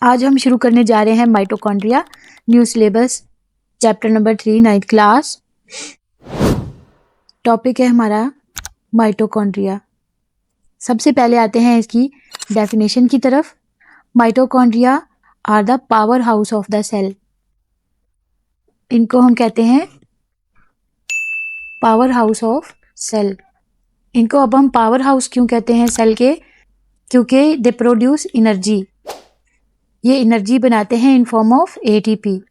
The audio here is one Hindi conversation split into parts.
आज हम शुरू करने जा रहे हैं mitochondria, new syllabus, chapter number 3, 9th class. Topic है हमारा माइटोकॉन्ड्रिया। सबसे पहले आते हैं इसकी डेफिनेशन की तरफ। Mitochondria are the power house of the cell. इनको हम कहते हैं पावर हाउस ऑफ सेल। इनको अब हम पावर हाउस क्यों कहते हैं सेल के? क्योंकि दे प्रोड्यूस एनर्जी। ये एनर्जी बनाते हैं इन फॉर्म ऑफ एटीपी,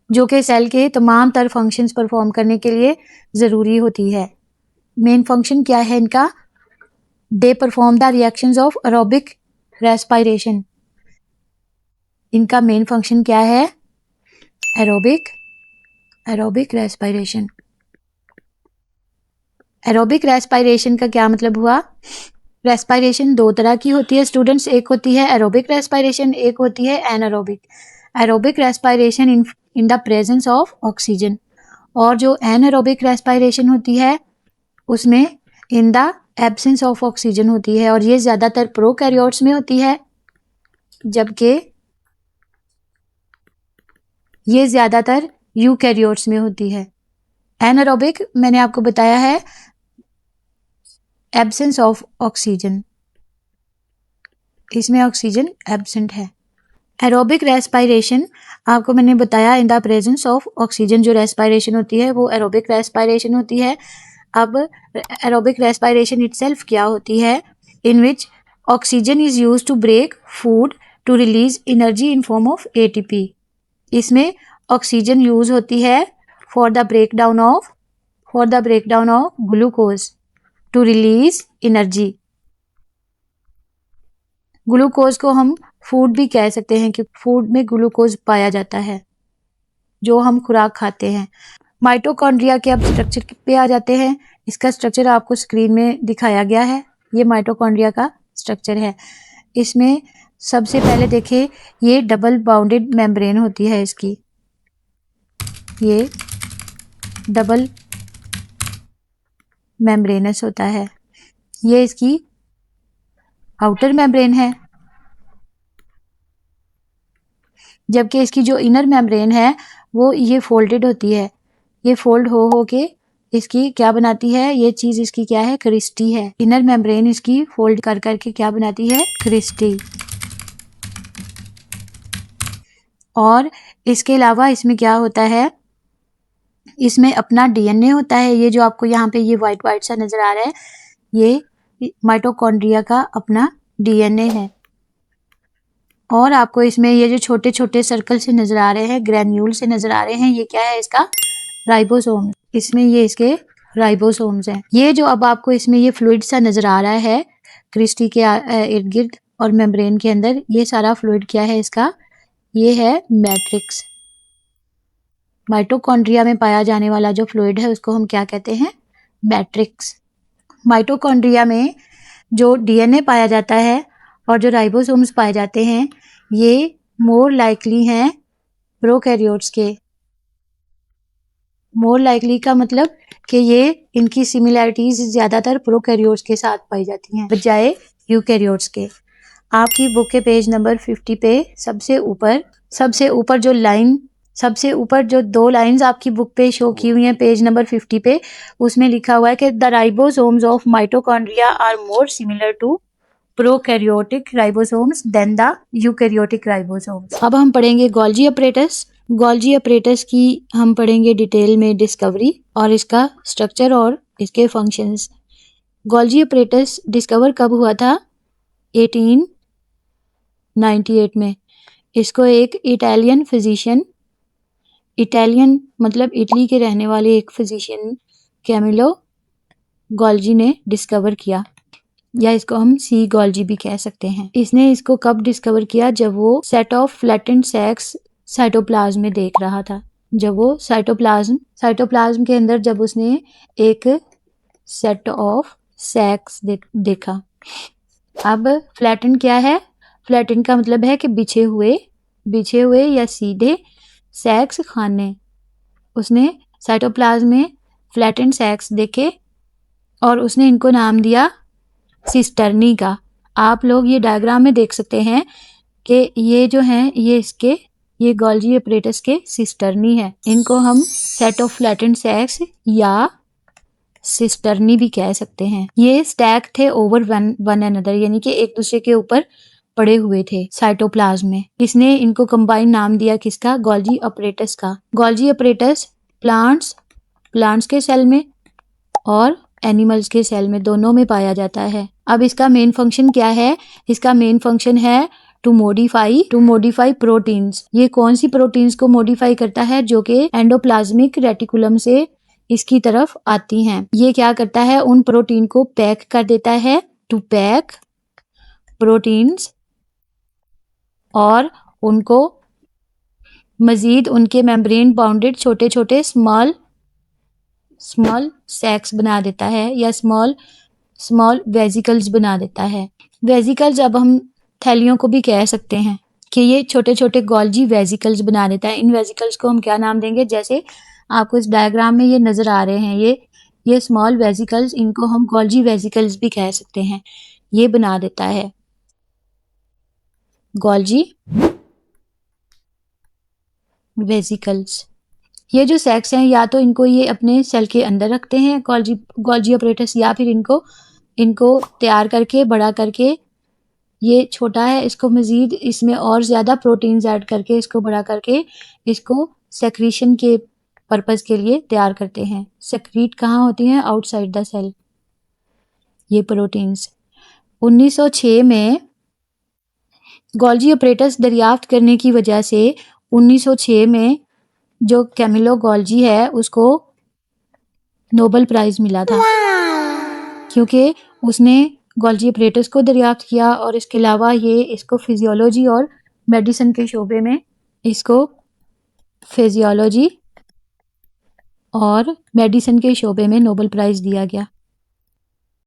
जो कि सेल के तमाम तर फंक्शंस परफॉर्म करने के लिए ज़रूरी होती है। मेन फंक्शन क्या है इनका? They perform the reactions of aerobic respiration. इनका मेन फंक्शन क्या है? Aerobic respiration. एरोबिक रेस्पिरेशन का क्या मतलब हुआ? रेस्पिरेशन दो तरह की होती है स्टूडेंट्स। एक होती है एरोबिक रेस्पिरेशन, एक होती है anaerobic. Aerobic respiration in the presence of oxygen, और जो एनारोबिक रेस्पिरेशन होती है उसमें in the absence of oxygen होती है, और ये ज़्यादातर प्रोकैरियोट्स में होती है, जबकि ये ज़्यादातर यूकैरियोट्स में होती है। एनारोबिक मैंने आपको बताया है एब्सेंस ऑफ ऑक्सीजन, इसमें ऑक्सीजन एब्सेंट है। एरोबिक रेस्पिरेशन आपको मैंने बताया in the presence of oxygen जो रेस्पिरेशन होती है वो एरोबिक रेस्पिरेशन होती है। अब एरोबिक रेस्पिरेशन इटसेल्फ क्या होती है? In which oxygen is used to break food to release energy in form of ATP. इसमें ऑक्सीजन यूज होती है for the breakdown of glucose to release energy. Glucose को हम फूड भी कह सकते हैं क्योंकि फूड में ग्लूकोज पाया जाता है जो हम खुराक खाते हैं। माइटोकॉन्ड्रिया के अब स्ट्रक्चर पे आ जाते हैं। इसका स्ट्रक्चर आपको स्क्रीन में दिखाया गया है। ये माइटोकॉन्ड्रिया का स्ट्रक्चर है। इसमें सबसे पहले देखिए, ये डबल बाउंडेड मेम्ब्रेन होती है इसकी। ये डबल मेम्ब्रेनस होता है। ये इसकी आउटर मेम्ब्रेन है, जबकि इसकी जो इनर मेम्ब्रेन है वो ये फोल्डेड होती है। ये फोल्ड हो के इसकी क्या बनाती है? ये चीज इसकी क्या है? क्रिस्टी है। इनर मेम्ब्रेन इसकी फोल्ड कर करके क्या बनाती है? क्रिस्टी। और इसके अलावा इसमें क्या होता है? इसमें अपना डीएनए होता है। ये जो आपको यहाँ पे ये व्हाइट व्हाइट सा नजर आ रहा है, ये माइटोकॉन्ड्रिया का अपना डीएनए है। और आपको इसमें ये जो छोटे छोटे सर्कल से नजर आ रहे हैं, ग्रेन्यूल से नजर आ रहे हैं, ये क्या है? इसका राइबोसोम। इसमें ये इसके राइबोसोम्स हैं। ये जो अब आपको इसमें ये फ्लूइड सा नजर आ रहा है क्रिस्टी के इर्द गिर्द और मेम्ब्रेन के अंदर, ये सारा फ्लूइड क्या है इसका? ये है मैट्रिक्स। माइटोकॉन्ड्रिया में पाया जाने वाला जो फ्लूइड है उसको हम क्या कहते हैं? मैट्रिक्स। माइटोकॉन्ड्रिया में जो डीएनए पाया जाता है और जो राइबोसोम्स पाए जाते हैं, ये मोर लाइकली हैं प्रोकैरियोट्स के। मोर लाइकली का मतलब कि ये इनकी सिमिलैरिटीज ज़्यादातर प्रोकैरियोट्स के साथ पाई जाती हैं बजाय यूकैरियोट्स के। आपकी बुक के पेज नंबर 50 पे सबसे ऊपर जो दो लाइंस आपकी बुक पे शो की हुई हैं पेज नंबर 50 पे, उसमें लिखा हुआ है कि the ribosomes of mitochondria are more similar to prokaryotic ribosomes than the eukaryotic ribosomes. अब हम पढ़ेंगे गोल्जी अपरेटस। गोल्जी अपरेटस की हम पढ़ेंगे डिटेल में डिस्कवरी और इसका स्ट्रक्चर और इसके फंक्शंस। गोल्जी अपरेटस डिस्कवर कब हुआ था? 1898 में। इसको एक इटालियन फिजिशियन, इटालियन मतलब इटली के रहने वाले एक फिजिशियन कैमिलो गोल्जी ने डिस्कवर किया, या इसको हम सी गोल्जी भी कह सकते हैं। इसने इसको कब डिस्कवर किया? जब वो सेट ऑफ फ्लैटेंड सैक्स साइटोप्लाज्म में देख रहा था। जब वो साइटोप्लाज्म के अंदर जब उसने एक सेट ऑफ सैक्स देखा। अब फ्लैटेंड क्या है? फ्लैटेंड का मतलब है कि बिछे हुए या सीधे सैक्स खाने। उसने साइटोप्लाज्म में फ्लैटेंड सैक्स देखे और उसने इनको नाम दिया सिस्टर्नी का। आप लोग ये डायग्राम में देख सकते हैं कि ये जो हैं ये गोल्जी अपरेटस के सिस्टर्नी है। इनको हम सेट ऑफ फ्लैटेंड सैक्स या सिस्टर्नी भी कह सकते हैं। ये स्टैक थे ओवर वन अनदर, यानी कि एक दूसरे के ऊपर पड़े हुए थे साइटोप्लाज्म में। इसने इनको कंबाइन नाम दिया किसका? गोल्जी अपरेटस का। गोल्जी अपरेटस प्लांट्स के सेल में और एनिमल्स के सेल में, दोनों में पाया जाता है। अब इसका मेन फंक्शन क्या है? इसका मेन फंक्शन है टू मॉडिफाई प्रोटीन्स। ये कौन सी प्रोटीन्स को मॉडिफाई करता है? जो कि एंडोप्लाज्मिक रेटिकुलम से इसकी तरफ आती हैं। ये क्या करता है? उन प्रोटीन को पैक कर देता है, टू पैक प्रोटीन्स, और उनको मजीद उनके मेम्ब्रेन बाउंडेड छोटे छोटे स्मॉल सैक्स बना देता है या स्मॉल वेजिकल्स बना देता है। वेजिकल्स अब हम थैलियों को भी कह सकते हैं कि ये छोटे छोटे गोल्जी वेजिकल्स बना देता है। इन वेजिकल्स को हम क्या नाम देंगे? जैसे आपको इस डायग्राम में ये नजर आ रहे हैं, ये स्मॉल वेजिकल्स, इनको हम गोल्जी वेजिकल्स भी कह सकते हैं। ये बना देता है गोल्जी वेजिकल्स। ये जो सेक्स हैं, या तो इनको ये अपने सेल के अंदर रखते हैं गोल्जी अपरेटस, या फिर इनको तैयार करके बड़ा करके, ये छोटा है, इसको मजीद इसमें और ज़्यादा प्रोटीन्स ऐड करके इसको बड़ा करके इसको सेक्रीशन के पर्पस के लिए तैयार करते हैं। सेक्रीट कहाँ होती हैं? आउटसाइड द सेल, ये प्रोटीन्स। 1906 में गोल्जी अपरेटस दरियाफ्त करने की वजह से 1906 में जो कैमिलो गोल्जी है उसको नोबेल प्राइज मिला था, क्योंकि उसने गोल्जी अपरेटस को दरियाफ्त किया, और इसके अलावा ये इसको फिजियोलॉजी और मेडिसिन के शोबे में नोबेल प्राइज दिया गया।